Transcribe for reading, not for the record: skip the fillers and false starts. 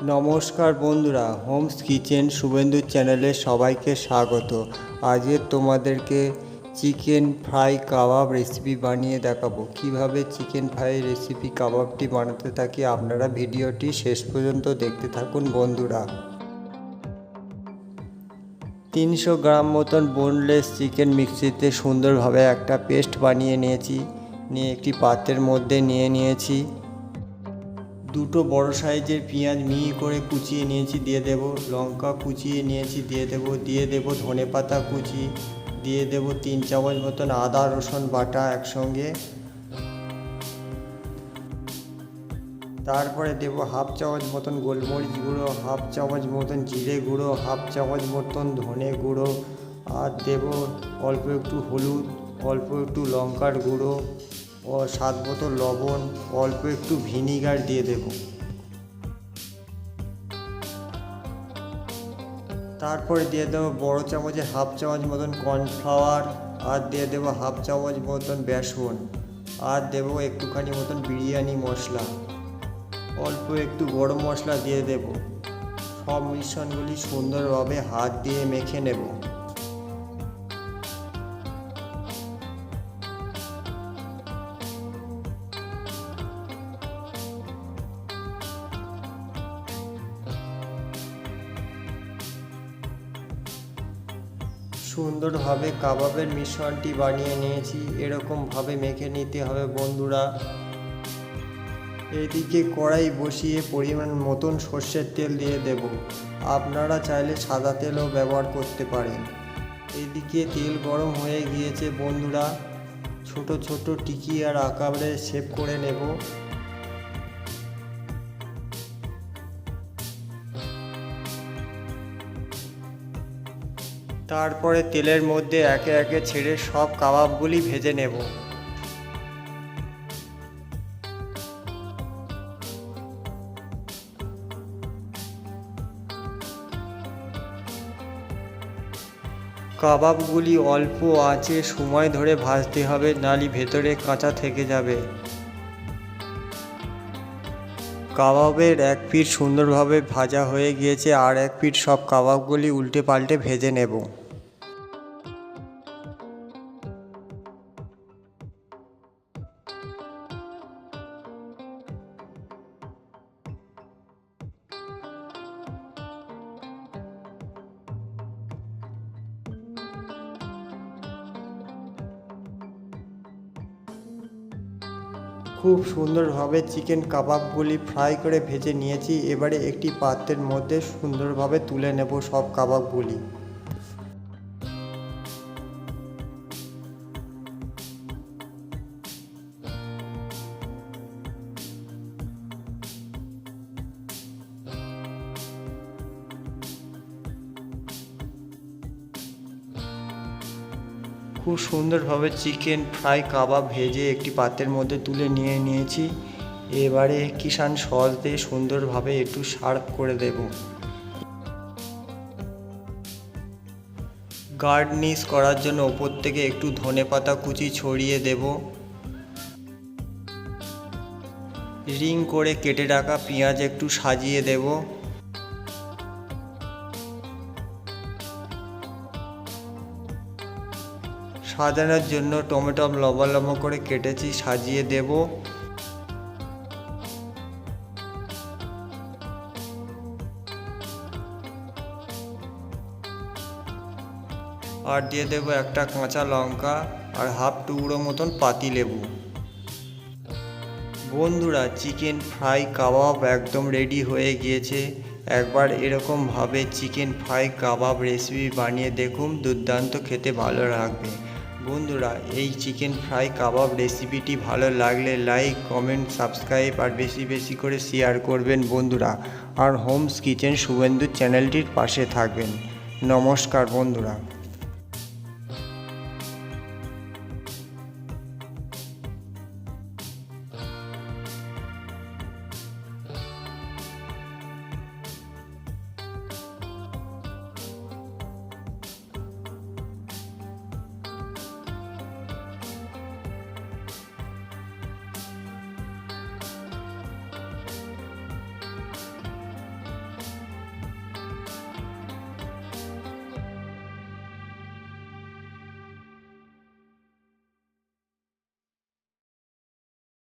নমস্কার বন্ধুরা, Holmes kitchen Suvendu চ্যানেলে সবাইকে স্বাগত। আজকে তোমাদেরকে চিকেন ফ্রাই কাবাব রেসিপি বানিয়ে দেখাবো। কিভাবে চিকেন ফ্রাই রেসিপি কাবাবটি বানাতে থাকি, আপনারা ভিডিওটি শেষ পর্যন্ত দেখতে থাকুন বন্ধুরা। 300 গ্রাম মতন বোনলেস চিকেন মিক্সিতে সুন্দরভাবে একটা পেস্ট বানিয়ে নিয়েছি। নিয়ে একটি পাত্রের মধ্যে নিয়ে নিয়েছি। দুটো বড় সাইজের পেঁয়াজ মিহি করে কুচিয়ে নিয়েছি, দিয়ে দেব। লঙ্কা কুচিয়ে নিয়েছি, দিয়ে দেব ধনেপাতা কুচি, দিয়ে দেব 3 চামচ মতন আদা রসুন বাটা একসঙ্গে। তারপরে দেব হাফ চামচ মতন গোলমরিচ গুঁড়ো, হাফ চামচ মতন জিরে গুঁড়ো, হাফ চামচ মতন ধনে গুঁড়ো, আর দেব অল্প একটু হলুদ, অল্প একটু লঙ্কার গুঁড়ো ও স্বাদ মতো লবণ, অল্প একটু ভিনিগার দিয়ে দেব। তারপরে দিয়ে দেবো বড় চামচে হাফ চামচ মতন কর্নফ্লাওয়ার, আর দিয়ে দেবো হাফ চামচ মতন বেসন, আর দেবো একটুখানি মতন বিরিয়ানি মশলা, অল্প একটু গরম মশলা দিয়ে দেব। সব মিশ্রণগুলি সুন্দরভাবে হাত দিয়ে মেখে নেব। সুন্দরভাবে কাবাবের মিশ্রণটি বানিয়ে নিয়েছি। এরকমভাবে মেখে নিতে হবে বন্ধুরা। এদিকে কড়াই বসিয়ে পরিমাণ মতন সর্ষের তেল দিয়ে দেব। আপনারা চাইলে সাদা তেলও ব্যবহার করতে পারেন। এদিকে তেল গরম হয়ে গিয়েছে বন্ধুরা। ছোট ছোট টিকি আর আকারে শেপ করে নেব। তারপরে তেলের মধ্যে একে একে ছেড়ে সব কাবাবগুলি ভেজে নেব। কাবাবগুলি অল্প আঁচে সময় ধরে ভাজতে হবে, নালি ভেতরে কাঁচা থেকে যাবে। কাবাবের এক পিঠ সুন্দরভাবে ভাজা হয়ে গিয়েছে, আর এক পিঠ সব কাবাবগুলি উল্টে পাল্টে ভেজে নেব। খুব সুন্দরভাবে চিকেন কাবাবগুলি ফ্রাই করে ভেজে নিয়েছি। এবারে একটি পাত্রের মধ্যে সুন্দরভাবে তুলে নেব সব কাবাবগুলি। খুব সুন্দরভাবে চিকেন ফ্রাই কাবাব ভেজে একটি পাত্রের মধ্যে তুলে নিয়েছি। এবারে কিষান সস দিয়ে সুন্দরভাবে একটু সার্ভ করে দেব। গার্নিশ করার জন্য ওপর থেকে একটু ধনেপাতা কুচি ছড়িয়ে দেব। রিং করে কেটে রাখা পেঁয়াজ একটু সাজিয়ে দেব। সাজানোর জন্য টমেটো লম্বা লম্বা করে কেটেছি, সাজিয়ে দেব। আর দিয়ে দেব একটা কাঁচা লঙ্কা আর হাফ টুকরো মতন পাতিলেবু। বন্ধুরা, চিকেন ফ্রাই কাবাব একদম রেডি হয়ে গিয়েছে। একবার এরকমভাবে চিকেন ফ্রাই কাবাব রেসিপি বানিয়ে দেখুন, দুর্দান্ত খেতে ভালো লাগবে। বন্ধুরা, এই চিকেন ফ্রাই কাবাব রেসিপিটি ভালো লাগলে লাইক, কমেন্ট, সাবস্ক্রাইব আর বেশি বেশি করে শেয়ার করবেন বন্ধুরা। আর হোমস কিচেন শুভেন্দু চ্যানেলটির পাশে থাকবেন। নমস্কার বন্ধুরা।